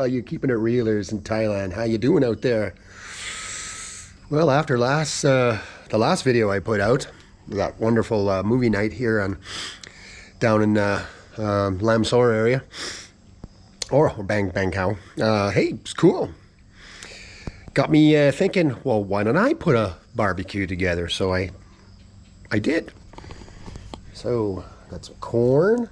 all you keeping it reelers in Thailand. How you doing out there? Well, after the last video I put out, that wonderful movie night here down in Lam Sor area, or Bang Khao. Hey, it's cool. Got me thinking, well, why don't I put a barbecue together? So I did. So got some corn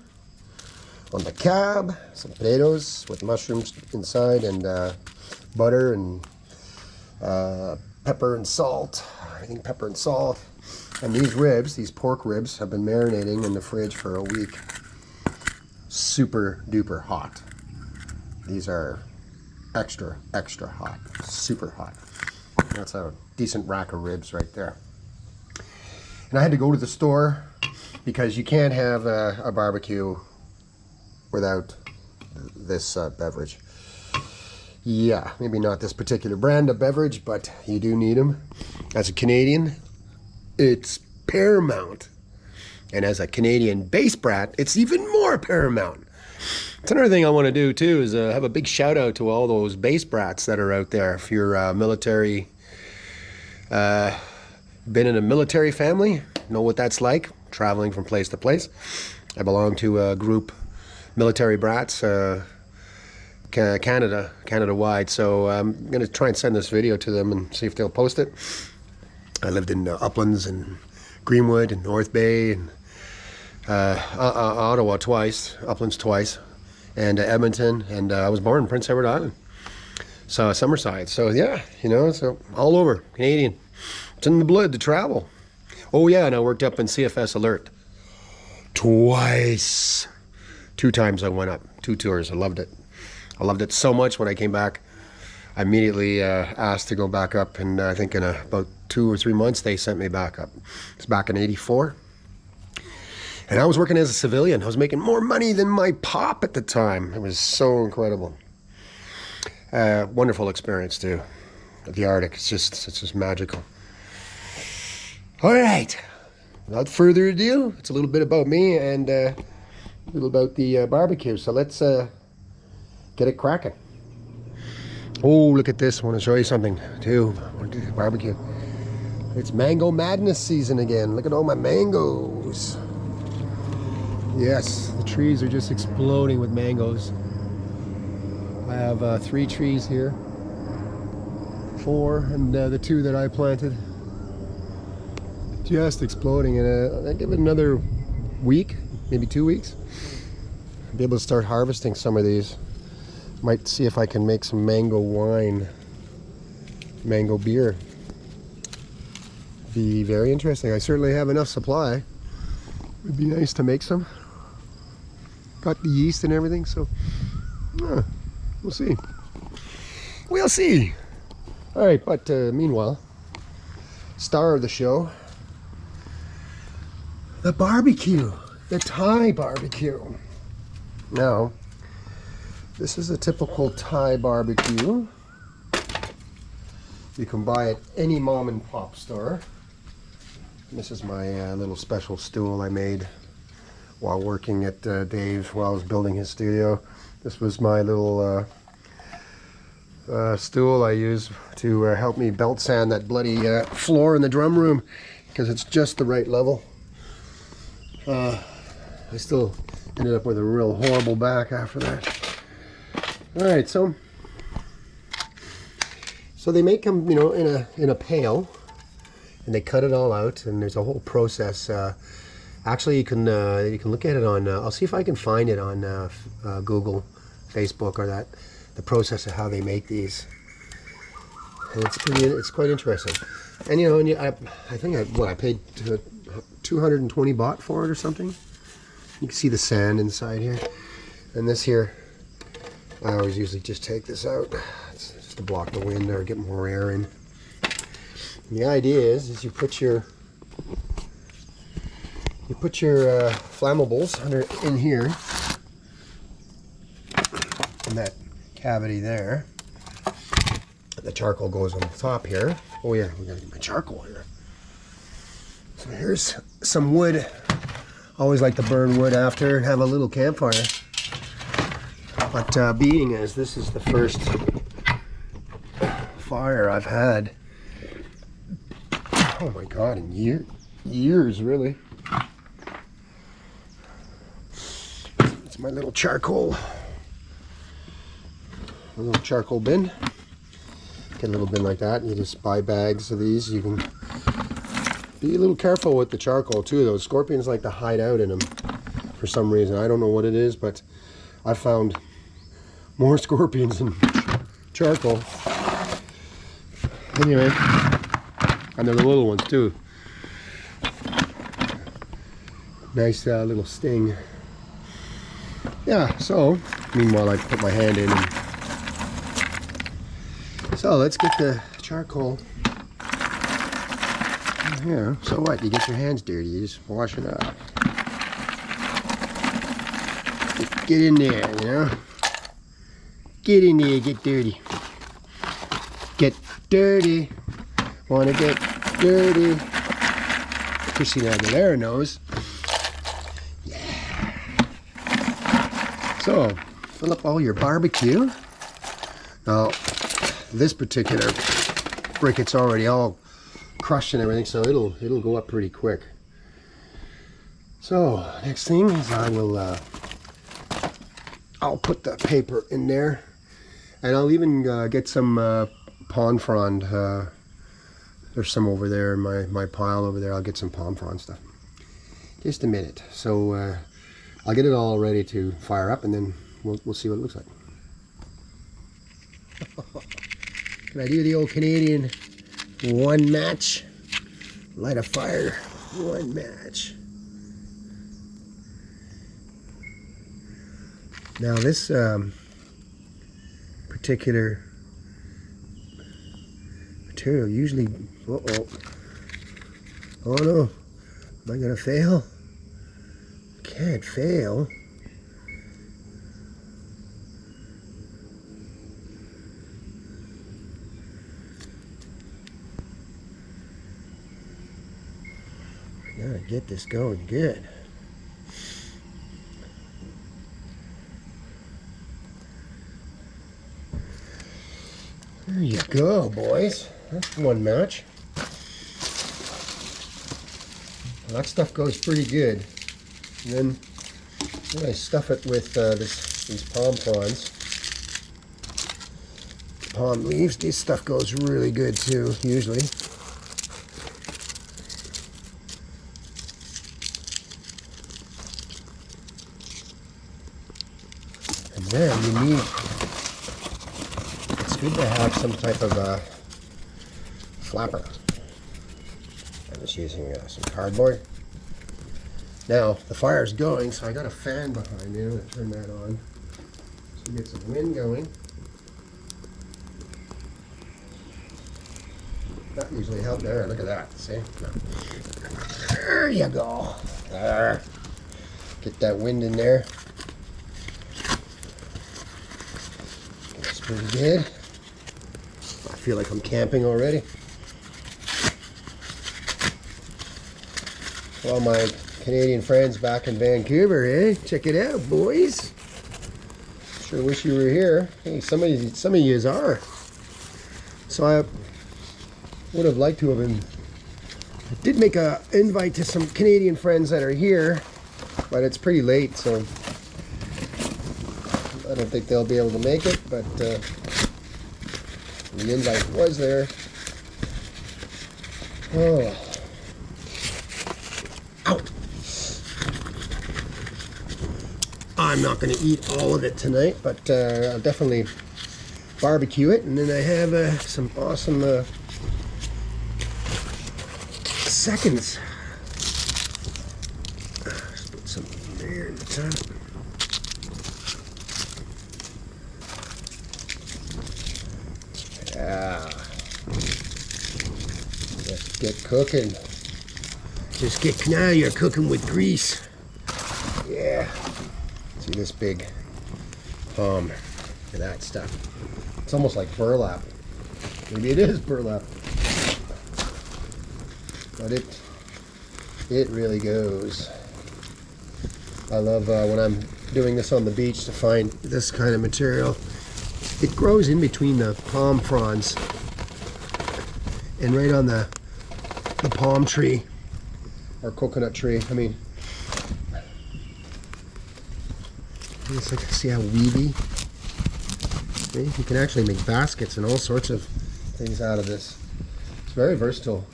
on the cob, some potatoes with mushrooms inside, and butter and pepper and salt. Everything pepper and salt. And these ribs, these pork ribs, have been marinating in the fridge for a week. Super duper hot. These are extra hot, super hot. That's a decent rack of ribs right there. And I had to go to the store because you can't have a barbecue without this beverage. Yeah, maybe not this particular brand of beverage, but you do need them. As a Canadian, it's paramount. And as a Canadian base brat, it's even more paramount. It's another thing I want to do too is have a big shout out to all those base brats that are out there. If you're military, been in a military family, know what that's like, traveling from place to place. I belong to a group, military brats, Canada-wide. So I'm going to try and send this video to them and see if they'll post it. I lived in Uplands and Greenwood and North Bay and Ottawa twice, Uplands twice, and Edmonton, and I was born in Prince Edward Island, so Summerside. So yeah, you know, so all over Canadian. It's in the blood to travel. Oh yeah, and I worked up in CFS Alert twice. 2 times I went up, 2 tours. I loved it. I loved it so much. When I came back, I immediately asked to go back up, and I think in about 2 or 3 months they sent me back up. It's back in '84. And I was working as a civilian. I was making more money than my pop at the time. It was so incredible. Wonderful experience too. The Arctic, it's just magical. All right, without further ado, it's a little bit about me and a little about the barbecue. So let's get it cracking. Oh, look at this. I want to show you something too. I want to do the barbecue. It's mango madness season again. Look at all my mangoes. Yes, the trees are just exploding with mangoes. I have 3 trees here, 4, and the 2 that I planted. Just exploding, and I give it another week, maybe 2 weeks. I'll be able to start harvesting some of these. Might see if I can make some mango wine, mango beer. Be very interesting. I certainly have enough supply. Would be nice to make some. Got the yeast and everything, so we'll see. We'll see. All right, but meanwhile, star of the show, the barbecue, the Thai barbecue. Now, this is a typical Thai barbecue. You can buy at any mom and pop store. This is my little special stool I made while working at Dave's while I was building his studio. This was my little stool I use to help me belt sand that bloody floor in the drum room, because it's just the right level. I still ended up with a real horrible back after that. All right, so they make them, you know, in a pail, and they cut it all out, and there's a whole process. Actually, you can look at it on. I'll see if I can find it on Google, Facebook, or that. The process of how they make these. And it's quite interesting. And you know, I think I paid 220 baht for it or something. You can see the sand inside here. And this here, I always usually just take this out. It's just to block the wind or get more air in. And the idea is you put your flammables in here, in that cavity there. The charcoal goes on the top here. Oh yeah, we gotta get my charcoal here. So here's some wood. Always like to burn wood after and have a little campfire. But being as this is the first fire I've had, oh my god, in years really. It's my little charcoal bin. Get a little bin like that, and you just buy bags of these. You can be a little careful with the charcoal too. Those scorpions like to hide out in them for some reason. I don't know what it is, but I found more scorpions than charcoal. Anyway, and they're the little ones too. Nice little sting. Yeah, so meanwhile I put my hand in. So let's get the charcoal here. So what? You get your hands dirty, you just wash it up. Get in there, you know? Get in there, get dirty. Get dirty. Wanna get dirty. Christina Aguilera knows. Yeah. So, fill up all your barbecue. Now, this particular briquet's already all crushed and everything, so it'll go up pretty quick. So, next thing is I'll put the paper in there, and I'll even get some palm frond. There's some over there in my pile over there. I'll get some palm frond stuff. Just a minute. So I'll get it all ready to fire up, and then we'll see what it looks like. Can I do the old Canadian one match? Light a fire, one match. Now this particular material usually, oh no, am I gonna fail? Can't fail. I gotta get this going good. There you go, boys. That's one match. Well, that stuff goes pretty good. And then I stuff it with these palm fronds. Palm leaves. This stuff goes really good too, usually. And then you need, it's good to have some type of flapper. I'm just using some cardboard. Now the fire's going, so I got a fan behind me. I'm going to turn that on so you get some wind going. That usually helps. There, look at that. See? There you go. There. Get that wind in there. That's pretty good. I feel like I'm camping already. Well, my Canadian friends back in Vancouver, eh? Check it out, boys. Sure wish you were here. Hey, some of you are. So I would have liked to have been. I did make an invite to some Canadian friends that are here, but it's pretty late, so I don't think they'll be able to make it. But the invite was there. Oh. I'm not going to eat all of it tonight, but I'll definitely barbecue it. And then I have some awesome seconds. Let's put some there in the top. Yeah. Let's get cooking. Just get, now you're cooking with grease. Yeah. See this big palm. Look at that stuff. It's almost like burlap. Maybe it is burlap. But it really goes. I love when I'm doing this on the beach to find this kind of material. It grows in between the palm fronds and right on the palm tree or coconut tree. I mean, it's like, see how weedy? See? You can actually make baskets and all sorts of things out of this. It's very versatile.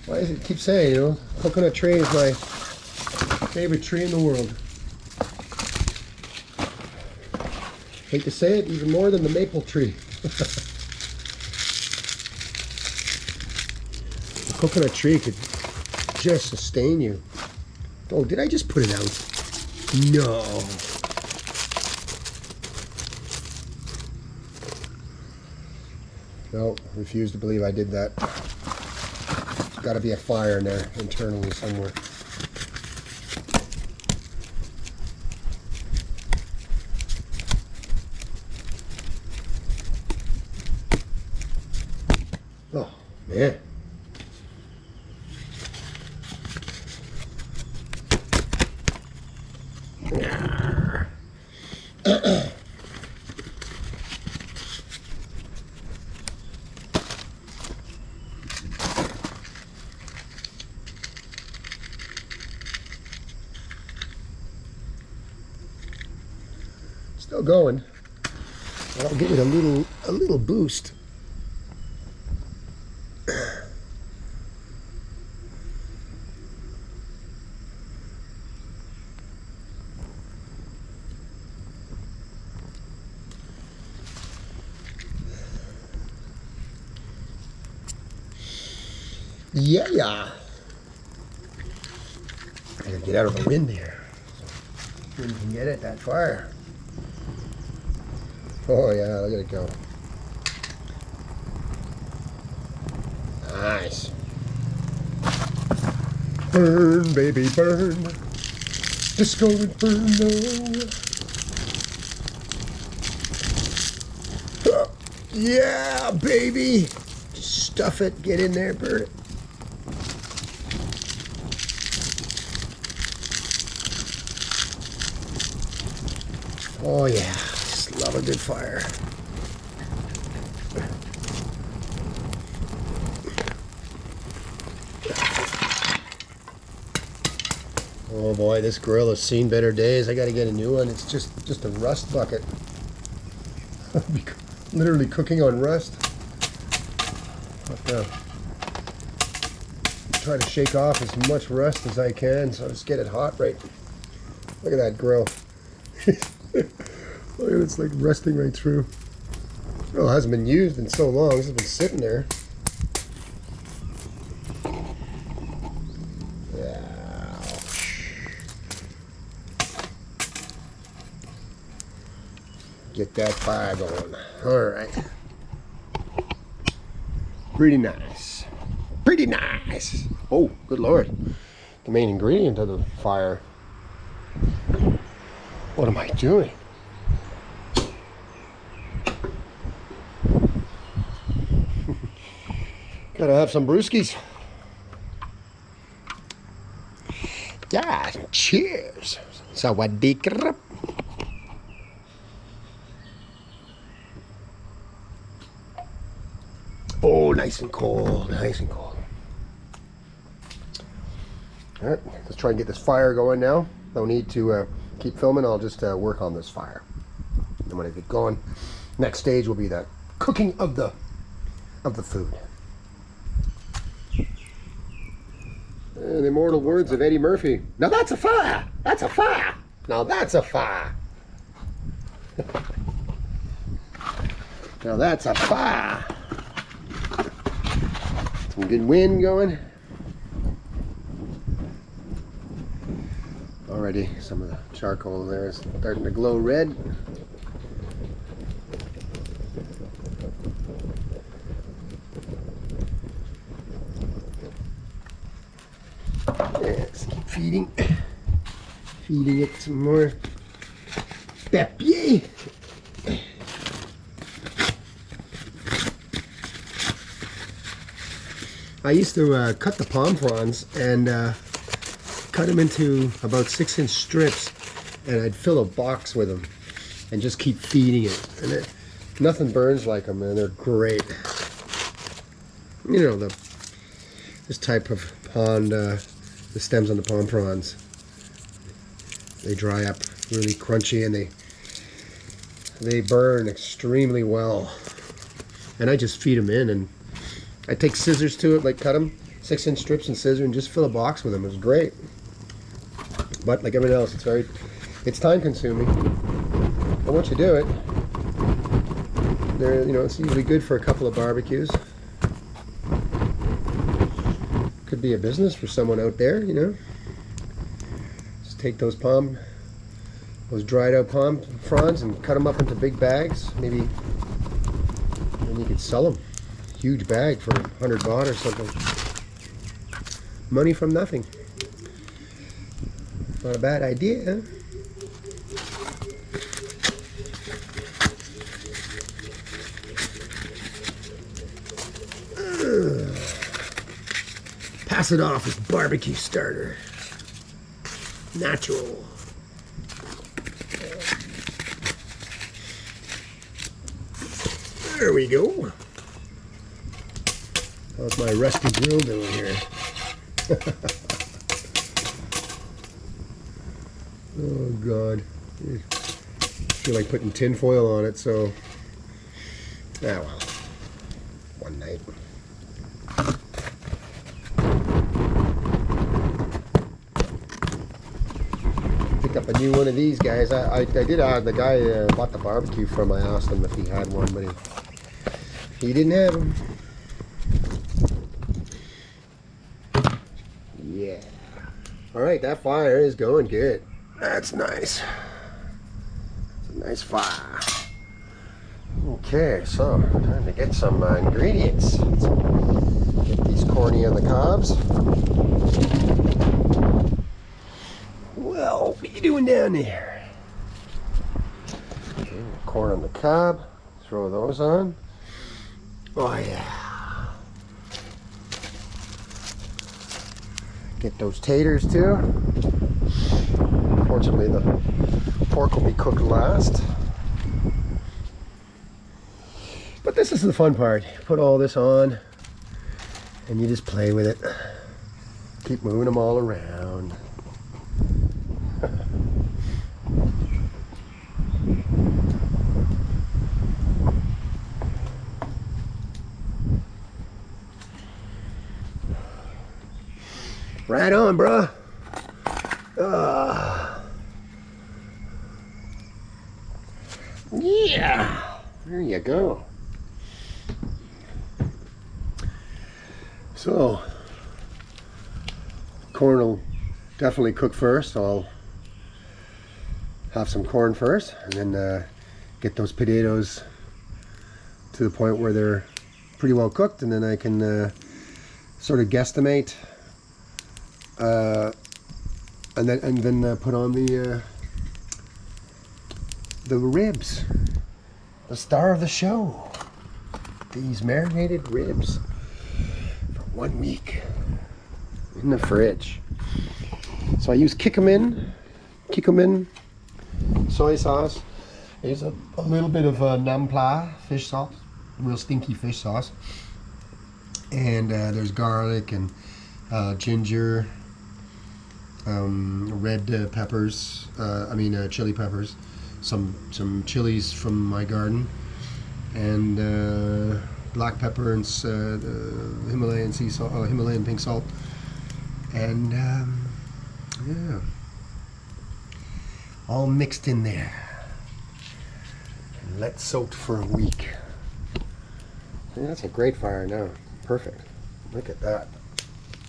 Why does it keep saying, you know, coconut tree is my favorite tree in the world. Hate to say it, even more than the maple tree. The coconut tree could just sustain you. Oh, did I just put it out? No. No, refuse to believe I did that. There's got to be a fire in there internally somewhere. Oh, man. Still going. I'll give it a little boost. Yeah. I gotta get out of the wind here. So wind can get it, that fire. Oh yeah, look at it go. Nice. Burn, baby, burn. Disco Inferno. Yeah, baby. Just stuff it, get in there, burn it. Oh yeah, just love a good fire. Oh boy, this grill has seen better days. I gotta get a new one. It's just a rust bucket. Literally cooking on rust. But, try to shake off as much rust as I can so I just get it hot right. Look at that grill. Look at it's like rusting right through. Oh, it hasn't been used in so long. This has been sitting there. Get that fire going. Alright. Pretty nice. Pretty nice. Oh, good lord. The main ingredient of the fire. What am I doing? Gotta have some brewskis. Yeah, cheers. Sawadee krap. Oh, nice and cold, nice and cold. All right, let's try and get this fire going now. No need to keep filming. I'll just work on this fire. And when I get going, next stage will be the cooking of the food. The immortal words of Eddie Murphy. Now that's a fire. That's a fire. Now that's a fire. Now that's a fire. Some good wind going. Already some of the charcoal there is starting to glow red. Let's keep feeding it some more papier. I used to cut the palm fronds and cut them into about 6-inch strips and I'd fill a box with them and just keep feeding it. And nothing burns like them, man. They're great. You know, this type of pond, the stems on the pond prawns, they dry up really crunchy, and they burn extremely well. And I just feed them in, and I take scissors to it, like cut them 6-inch strips and scissor, and just fill a box with them. It was great. But like everything else, it's time consuming. But once you do it, it's usually good for a couple of barbecues. Could be a business for someone out there, Just take those dried out palm fronds and cut them up into big bags. Maybe then you could sell them. Huge bag for 100 baht or something. Money from nothing. Not a bad idea. Pass it off as barbecue starter. Natural. There we go. How's my rusty grill doing here? Oh God. I feel like putting tin foil on it, so well. One night. Pick up a new one of these guys. I did the guy bought the barbecue from. I asked him if he had one, but he didn't have them. Yeah. All right, that fire is going good. That's nice. It's a nice fire. Okay, so time to get some ingredients. Let's get these corny on the cobs. Well, what are you doing down there? Okay, corn on the cob. Throw those on. Oh yeah. Get those taters too. Unfortunately, the pork will be cooked last. But this is the fun part. You put all this on and you just play with it. Keep moving them all around. Right on, bruh. Yeah, there you go. So, corn will definitely cook first. I'll have some corn first, and then get those potatoes to the point where they're pretty well cooked, and then I can sort of guesstimate, and then put on the ribs, the star of the show. These marinated ribs for 1 week in the fridge. So I use kikkoman soy sauce. There's a little bit of nam pla fish sauce, real stinky fish sauce, and there's garlic and ginger, red peppers, chili peppers, some chilies from my garden, and black pepper and Himalayan sea salt, Himalayan pink salt, and yeah, all mixed in there and let soak for a week. Yeah, that's a great fire now. Perfect. Look at that.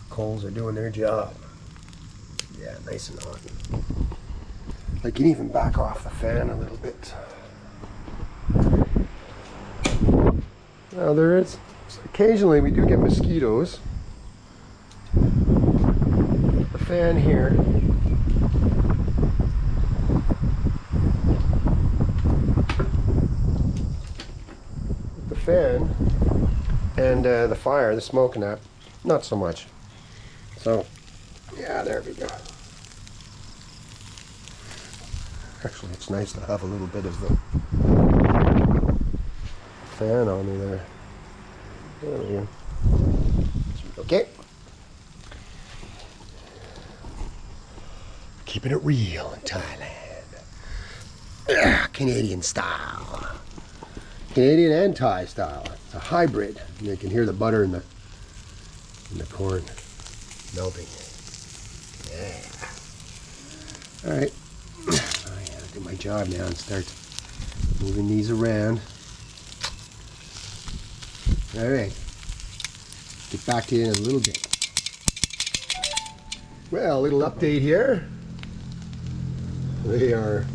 Coals are doing their job. Yeah, nice and hot. I can even back off the fan a little bit. Now there is, occasionally we do get mosquitoes. The fan here. The fan and the fire, the smoke and that, not so much. So, yeah, there we go. Actually, it's nice to have a little bit of the fan on me there. There we go. Okay. Keeping it real in Thailand. Canadian style. Canadian and Thai style. It's a hybrid. And you can hear the butter in the corn melting. Yeah. All right. I gotta do my job now and start moving these around. All right. Get back to you in a little bit. Well, a little update here. They are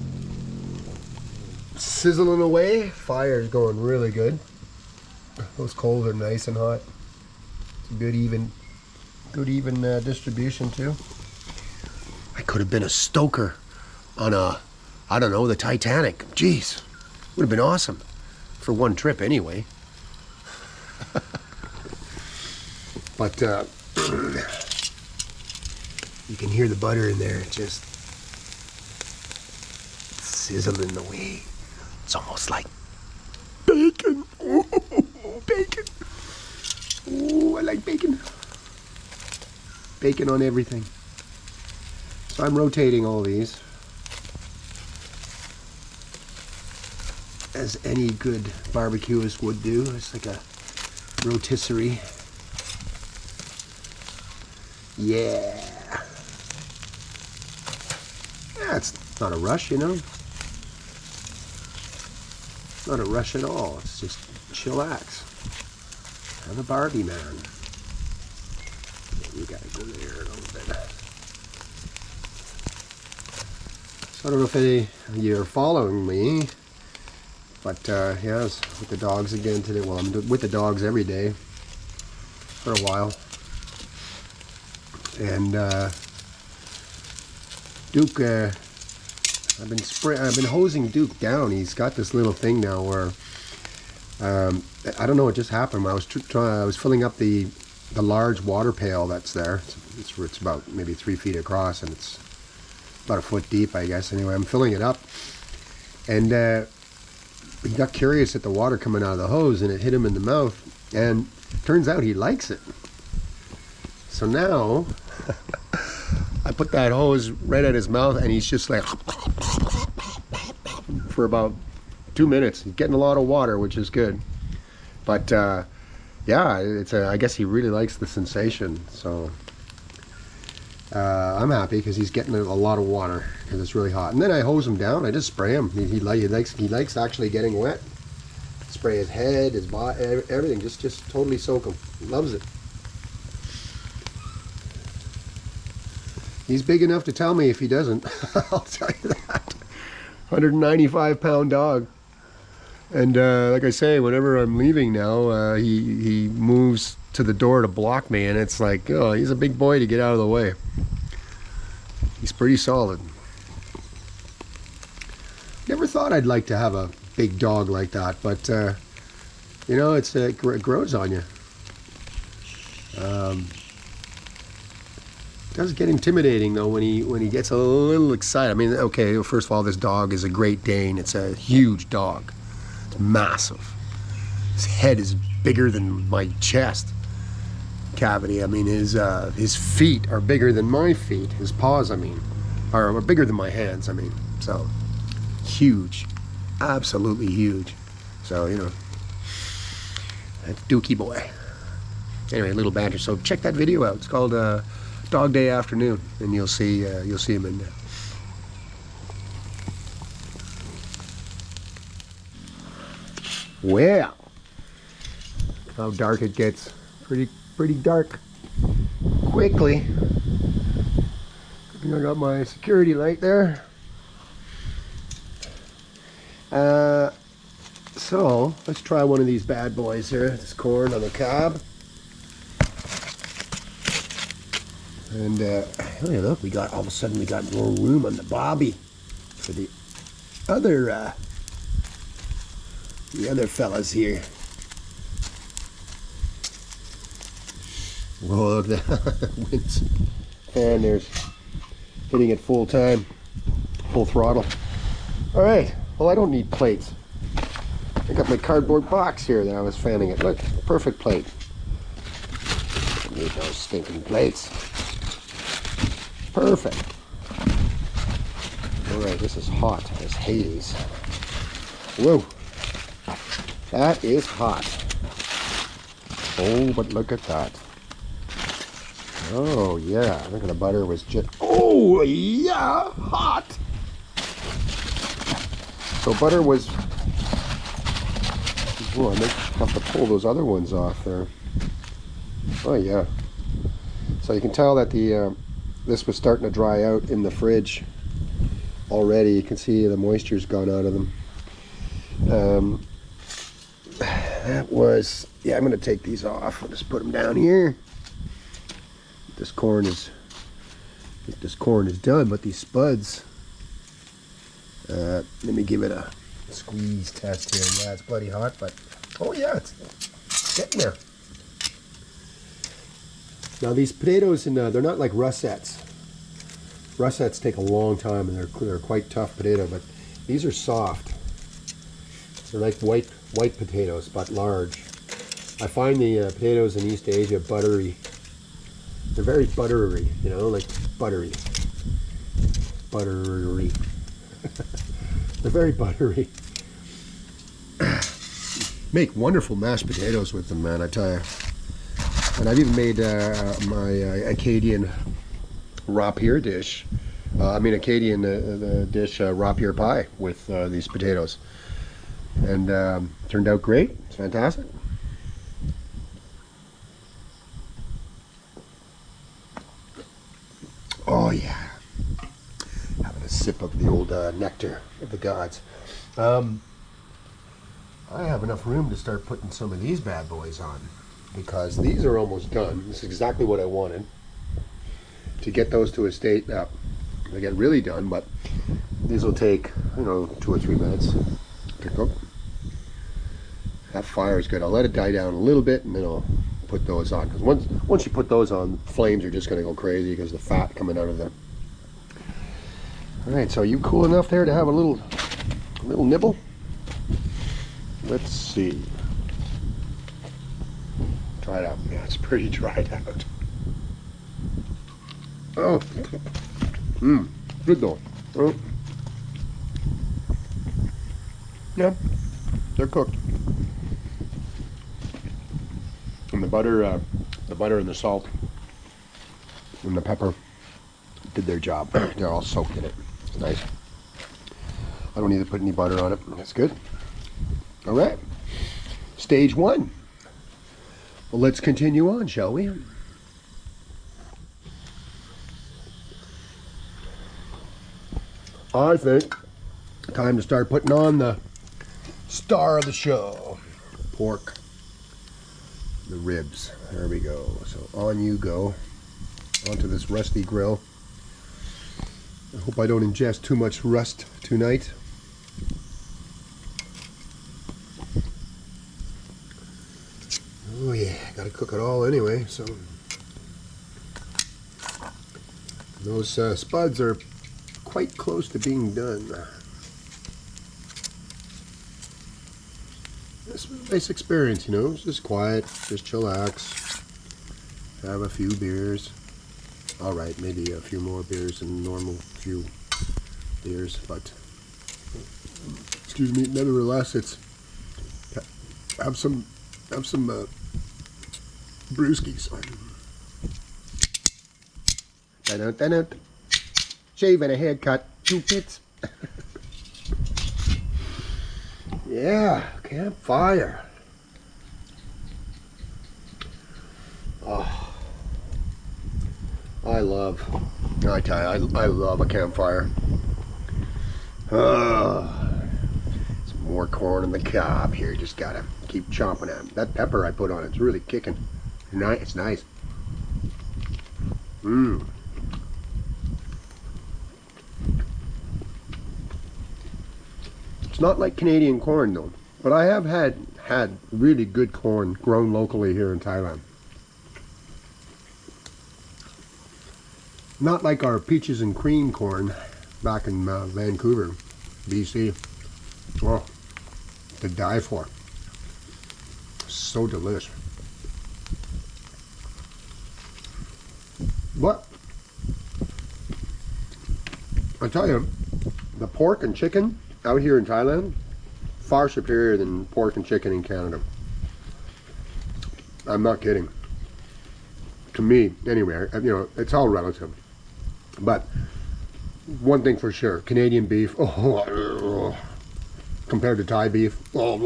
sizzling away. Fire's going really good. Those coals are nice and hot. It's a good even distribution too. I could have been a stoker on I don't know, the Titanic. Jeez, would have been awesome for one trip anyway. But you can hear the butter in there, just sizzling away. It's almost like bacon. Ooh, bacon. Ooh, I like bacon. Bacon on everything. So I'm rotating all these, as any good barbecuist would do. It's like a rotisserie. Yeah. Yeah, it's not a rush, you know. Not a rush at all. It's just chillax. I'm a Barbie man. You gotta go there a little bit. So I don't know if you're following me, but yeah, I was with the dogs again today. Well, I'm with the dogs every day for a while. And Duke, I've been hosing Duke down. He's got this little thing now where I don't know what just happened. I was filling up the large water pail that's there. It's about maybe 3 feet across, and it's about a foot deep, I guess. Anyway, I'm filling it up, and he got curious at the water coming out of the hose, and it hit him in the mouth. And turns out he likes it. So now I put that hose right at his mouth, and he's just like for about 2 minutes. He's getting a lot of water, which is good. But yeah, I guess he really likes the sensation. So I'm happy because he's getting a lot of water because it's really hot. And then I hose him down. I just spray him. He likes actually getting wet. Spray his head, his body, everything. Just totally soak him. Loves it. He's big enough to tell me if he doesn't. I'll tell you that. 195-pound dog. And like I say, whenever I'm leaving now, he moves to the door to block me, and it's like, oh, he's a big boy to get out of the way. He's pretty solid. Never thought I'd like to have a big dog like that, but you know, it grows on you. It does get intimidating though when he gets a little excited. I mean, okay, first of all, this dog is a Great Dane. It's a huge dog. It's massive. His head is bigger than my chest cavity. I mean, his feet are bigger than my feet. His paws, I mean, are bigger than my hands. I mean, so huge, absolutely huge. So you know, that's Dookie boy. Anyway, a little banter. So check that video out. It's called Dog Day Afternoon, and you'll see him in there. Well, how dark it gets. Pretty dark quickly. I got my security light there. So let's try one of these bad boys here. This corn on the cob. And hey, look, all of a sudden we got more room on the bobby for the other fellas here. Whoa, look at that. And there's hitting it full time, full throttle. All right, well, I don't need plates. I got my cardboard box here that I was fanning it. Look, perfect plate. Don't need those stinking plates. Perfect. All right, this is hot as Hades. Whoa, that is hot. Oh, but look at that. Oh, yeah, look at the butter was just, oh, yeah, hot. So butter was, oh, I might have to pull those other ones off there. Oh, yeah. So you can tell that the this was starting to dry out in the fridge already. You can see the moisture's gone out of them. That was, yeah, I'm going to take these off. I'll just put them down here. This corn is, I think this corn is done, but these spuds, let me give it a squeeze test here. Yeah, it's bloody hot, but oh yeah, it's getting there. Now these potatoes, they're not like russets. Russets take a long time, and they're quite tough potato, but these are soft. They're like white potatoes, but large. I find the potatoes in East Asia buttery. They're very buttery, you know, like buttery. Buttery. They're very buttery. Make wonderful mashed potatoes with them, man, I tell you. And I've even made my Acadian rapier dish. Acadian the dish rapier pie with these potatoes. And turned out great. It's fantastic. Oh yeah, having a sip of the old nectar of the gods. I have enough room to start putting some of these bad boys on, because these are almost done. This is exactly what I wanted, to get those to a state that they get really done, but these will take, 2 or 3 minutes to cook. That fire is good. I'll let it die down a little bit, and then I'll put those on, because once you put those on, flames are just going to go crazy because the fat coming out of them. All right, so are you cool enough there to have a little nibble? Let's see. Try it out. Yeah, it's pretty dried out. Oh, good though. Oh. Yeah, they're cooked. And the butter and the salt and the pepper did their job. They're all soaked in it. It's nice. I don't need to put any butter on it. That's good. All right. Stage 1. Well, let's continue on, shall we? I think time to start putting on the star of the show. Pork. The ribs. There we go. So on you go. Onto this rusty grill. I hope I don't ingest too much rust tonight. Oh yeah, gotta cook it all anyway, so those spuds are quite close to being done. It's a nice experience, It's just quiet, just chillax, have a few beers. All right, maybe a few more beers than normal few beers, but excuse me, nevertheless, it's have some brewskis. Dun-dun-dun-dun. Shave and a haircut, 2 bits. Yeah, campfire. Oh, I tell you, I love a campfire. Some more corn on the cob here. Just gotta keep chomping at it. That pepper I put on it's really kicking. It's nice. It's not like Canadian corn though, but I have had really good corn grown locally here in Thailand. Not like our peaches and cream corn back in Vancouver. BC. Oh, to die for. So delicious. But I tell you, the pork and chicken out here in Thailand, far superior than pork and chicken in Canada. I'm not kidding. To me, anyway, you know, it's all relative. But one thing for sure, Canadian beef, compared to Thai beef, I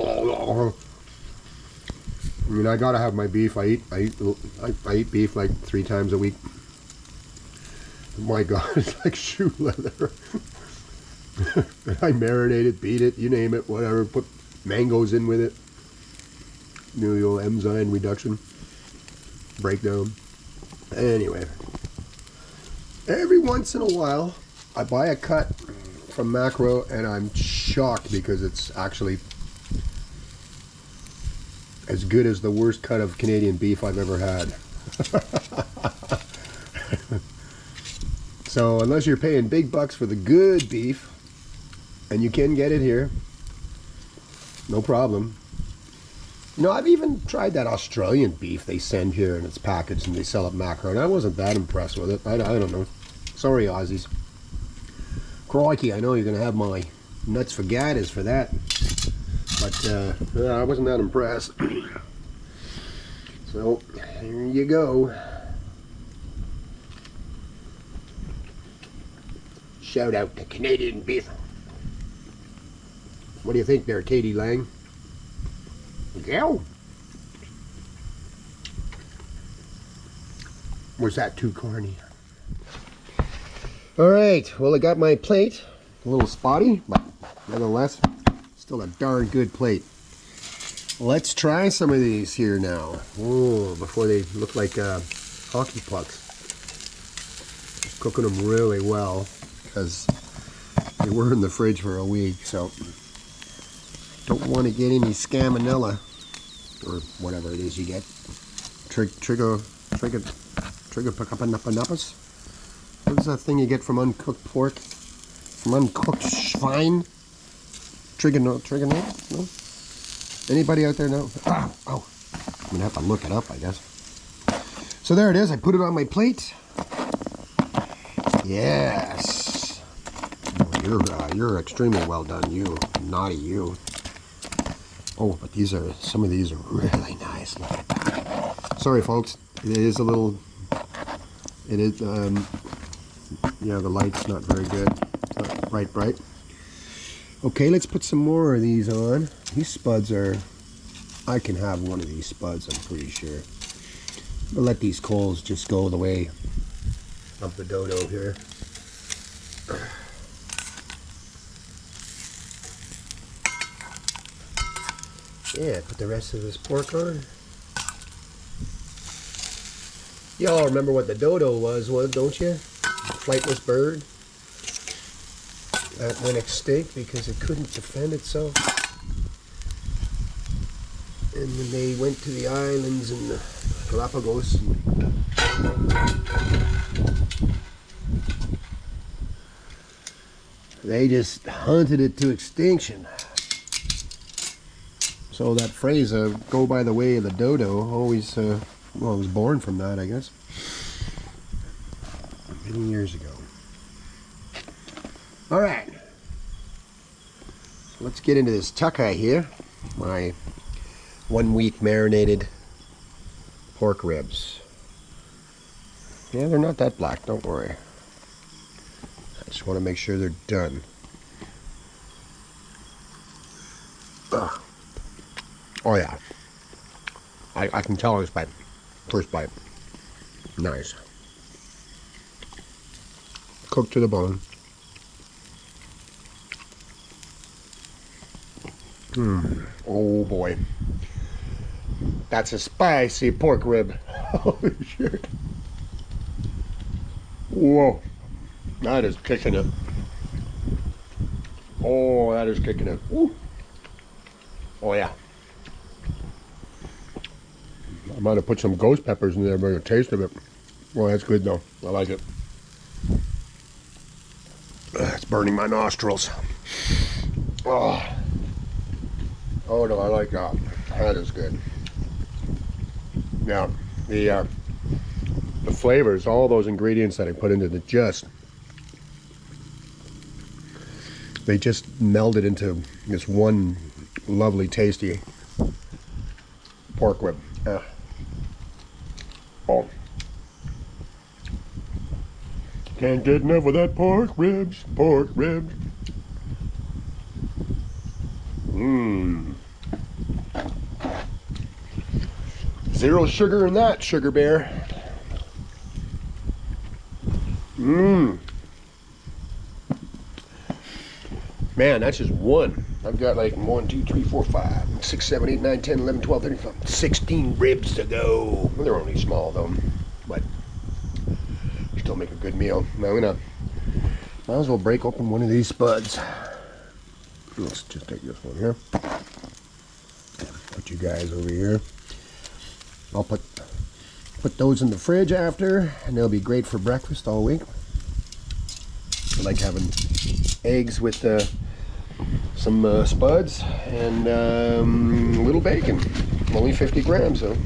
mean, I gotta have my beef. I eat beef like 3 times a week. My God, it's like shoe leather. I marinate it, beat it, you name it, whatever. Put mangoes in with it. You know, the old enzyme reduction, breakdown. Anyway, every once in a while, I buy a cut from Macro, and I'm shocked because it's actually as good as the worst cut of Canadian beef I've ever had. So unless you're paying big bucks for the good beef, and you can get it here, no problem. You know, I've even tried that Australian beef they send here and it's packaged and they sell at Macro, and I wasn't that impressed with it. I don't know. Sorry, Aussies. Crikey, I know you're going to have my nuts for gadders for that. But yeah, I wasn't that impressed. So, here you go. Shout out to Canadian beef. What do you think there, Katie Lang? Yeah. Was that too corny? All right, well, I got my plate. A little spotty, but nevertheless, still a darn good plate. Let's try some of these here now. Oh, before they look like hockey pucks. Cooking them really well because they were in the fridge for a week, so don't want to get any scamonella or whatever it is you get. Trigger-pacapanapapas. What is that thing you get from uncooked pork? From uncooked schwein? Trigonate? No? Anybody out there know? Oh, I'm gonna have to look it up, I guess. So there it is. I put it on my plate. Yes. You're extremely well done, you naughty you. Oh, but some of these are really nice. Look at that. Sorry, folks. It is a little. It is. Yeah, the light's not very good. It's not right bright. Okay, let's put some more of these on. These spuds are. I can have one of these spuds, I'm pretty sure. I'll let these coals just go the way of the dodo here. Yeah, put the rest of this pork on. Y'all remember what the dodo was, don't you? Flightless bird that went extinct because it couldn't defend itself. And when they went to the islands in the Galapagos, they just hunted it to extinction. So that phrase, go by the way of the dodo, always, well, it was born from that, I guess. Many years ago. All right. Let's get into this tuckai here. My 1 week marinated pork ribs. Yeah, they're not that black, don't worry. I just want to make sure they're done. Ugh. Oh yeah. I can tell this by first bite. Nice. Cooked to the bone. Oh boy. That's a spicy pork rib. Holy shit. Whoa. That is kicking it. Oh, that is kicking it. Woo. Oh yeah. I might have put some ghost peppers in there for the taste of it. Well, that's good though. I like it. It's burning my nostrils. Oh, oh no, I like that. That is good. Now, the flavors, all those ingredients that I put into the they just melded into this one lovely, tasty pork rib. Oh. Can't get enough of that pork ribs, pork ribs. Mmm. Zero sugar in that, Sugar Bear. Mmm. Man, that's just one. I've got like 1, 2, 3, 4, 5, 6, 7, 8, 9, 10, 11, 12, 13, 14, 16 ribs to go. Well, they're only small though, but still make a good meal. Now I'm gonna, might as well break open one of these spuds. Let's just take this one here. Put you guys over here. I'll put those in the fridge after, and they'll be great for breakfast all week. I like having eggs with some spuds and a little bacon. Only 50 grams though.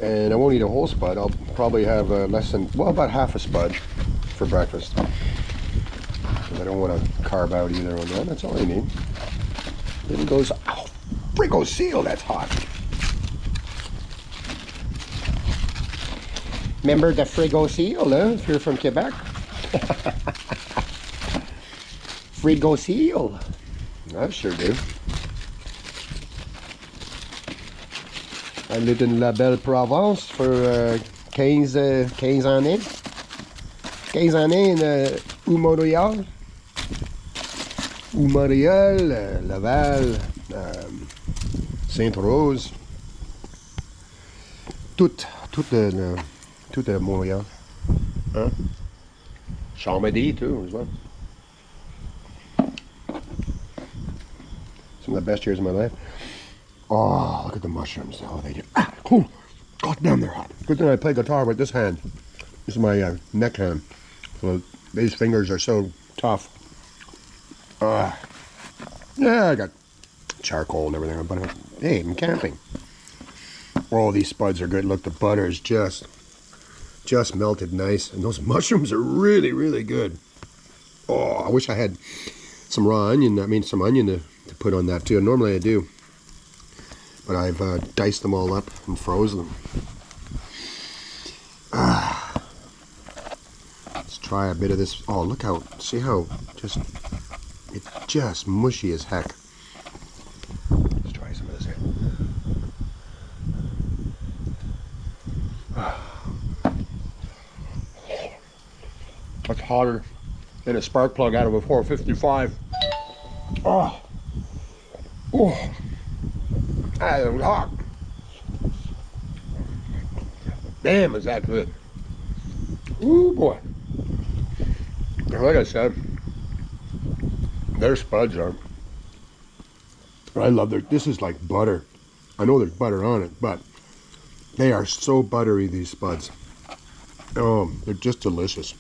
And I won't eat a whole spud. I'll probably have about half a spud for breakfast. Because I don't want to carb out either on that. That's all I need. Then it goes, ow, frigo seal, that's hot. Remember the frigo seal, if you're from Quebec? Frigo seal. I sure do. I lived in La Belle Provence for 15 années. 15 années in Montréal. Montréal, Laval, Sainte-Rose. Tout de Montréal. Huh? Chambéry too as well. Some of the best years of my life. Oh, look at the mushrooms. Oh, they do. Ah, cool. God damn, they're hot. Good thing I play guitar with this hand. This is my neck hand. So these fingers are so tough. Yeah, I got charcoal and everything. But hey, I'm camping. Oh, these spuds are good. Look, the butter is just melted nice. And those mushrooms are really, really good. Oh, I wish I had some raw onion. Some onion to put on that too. Normally I do. But I've diced them all up and froze them. Let's try a bit of this. Oh, look how, see how it's just mushy as heck. Let's try some of this here. That's hotter than a spark plug out of a 455. Oh, that was hot. Damn, is that good. Ooh, boy. Like I said, their spuds are, I love this is like butter. I know there's butter on it, but they are so buttery, these spuds. Oh, they're just delicious.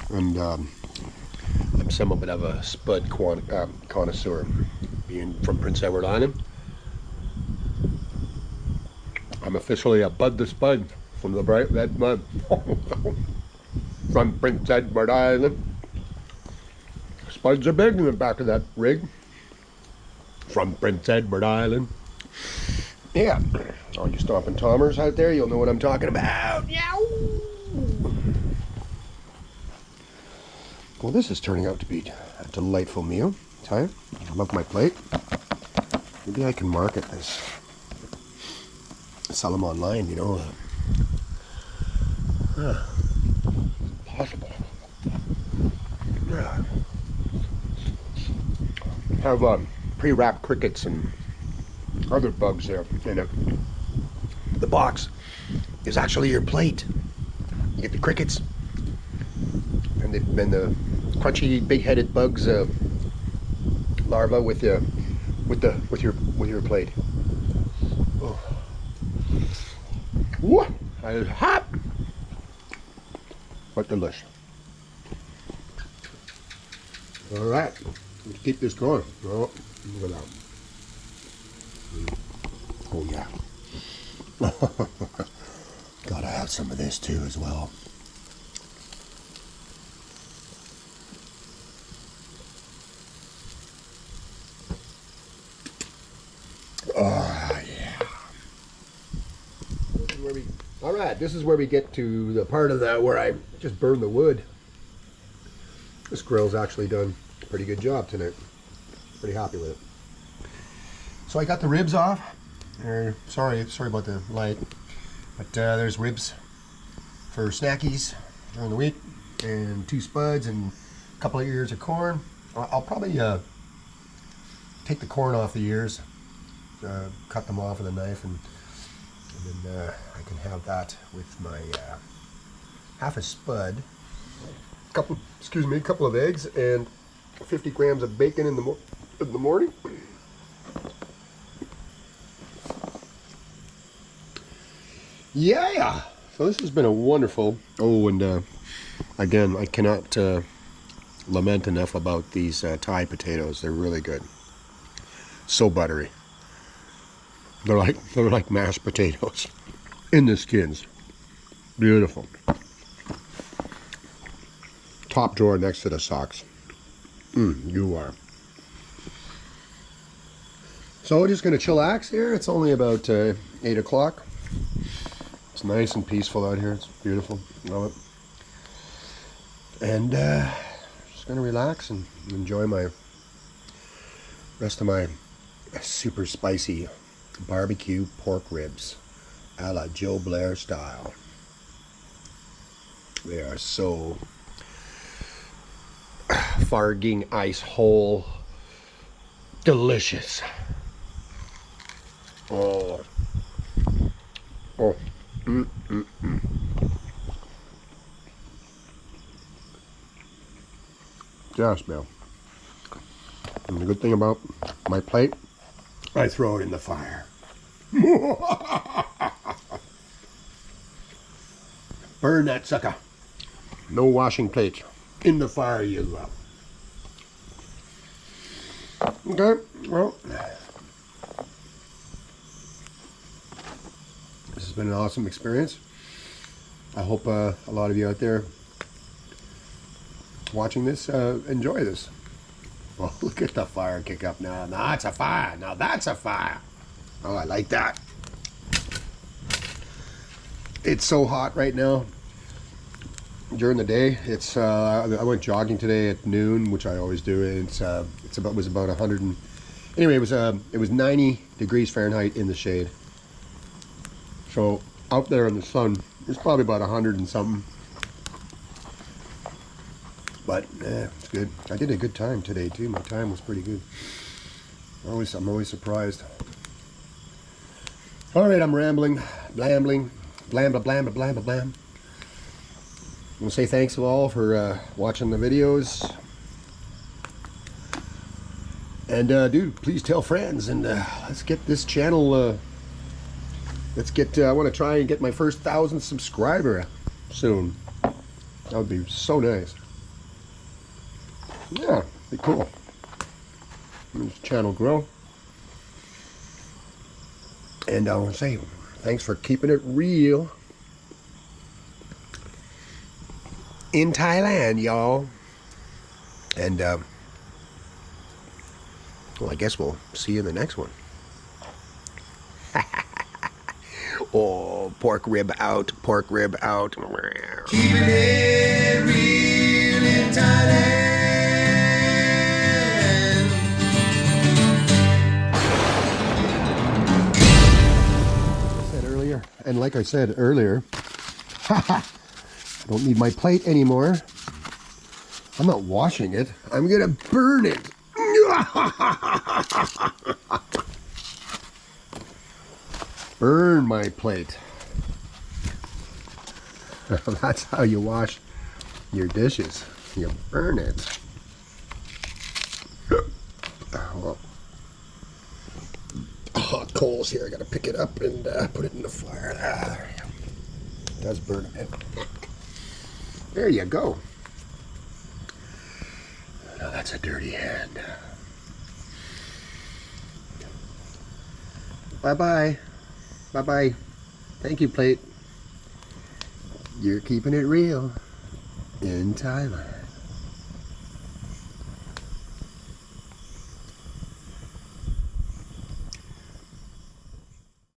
And I'm somewhat of a spud connoisseur, being from Prince Edward Island. I'm officially a Bud the Spud from the Bright Red Mud. From Prince Edward Island. Spuds are big in the back of that rig. From Prince Edward Island. Yeah. All you Stompin' Tommers out there, you'll know what I'm talking about. Yow! Well, this is turning out to be a delightful meal. Tell you, I love my plate. Maybe I can market this. Sell them online, you know. Possible. Yeah. Have pre-wrapped crickets and other bugs there in it. The box is actually your plate. You get the crickets and the crunchy, big-headed bugs larva with your plate. Oh. Whoa! That is hot, but delicious. All right, let's keep this going. Oh, look at that. Oh yeah. Gotta have some of this too as well. Oh yeah. All right, this is where we get to the part of that where I just burn the wood. This grill's actually done a pretty good job tonight. Pretty happy with it. So I got the ribs off. Sorry about the light, but there's ribs for snackies during the week, and 2 spuds and a couple of ears of corn. I'll probably take the corn off the ears, cut them off with a knife, and then I can have that with my half a spud, couple of eggs, and 50 grams of bacon in the morning. Yeah, so this has been a wonderful. Oh, and again, I cannot lament enough about these Thai potatoes. They're really good. So buttery. They're like mashed potatoes in the skins. Beautiful. Top drawer next to the socks. You are. So we're just gonna chillax here. It's only about 8 o'clock. It's nice and peaceful out here. It's beautiful. Love it. And just gonna relax and enjoy my rest of my super spicy barbecue pork ribs a la Joe Blair style. They are so farging ice hole delicious. Oh. Just smell. And the good thing about my plate, I throw it in the fire. Burn that sucker. No washing plates. In the fire you go. Okay, well, this has been an awesome experience. I hope a lot of you out there watching this enjoy this. Well, look at the fire kick up now. Now that's a fire. Now that's a fire. Oh, I like that. It's so hot right now. During the day, it's I went jogging today at noon, which I always do. And was about 100 and anyway, it was 90 degrees Fahrenheit in the shade. So out there in the sun, it's probably about 100 and something. But it's good. I did a good time today too. My time was pretty good. I'm always surprised. All right, I'm rambling, blambling, blamba, blamba, blamba, blam. I want to say thanks to all for watching the videos. And dude, please tell friends, and let's get this channel. I want to try and get my first 1,000 subscriber soon. That would be so nice. Yeah, be cool. Let this channel grow. And I want to say thanks for keeping it real in Thailand, y'all. And well, I guess we'll see you in the next one. Oh, pork rib out, pork rib out. Keeping it real in Thailand. And like I said earlier, I don't need my plate anymore. I'm not washing it. I'm gonna burn it. Burn my plate. That's how you wash your dishes. You burn it. Well, hot coals here. I gotta pick it up and put it in the fire. There you go. It does burn a bit. There you go. Now that's That's a dirty hand. Bye-bye. Bye-bye. Thank you, plate. You're keeping it real in Thailand.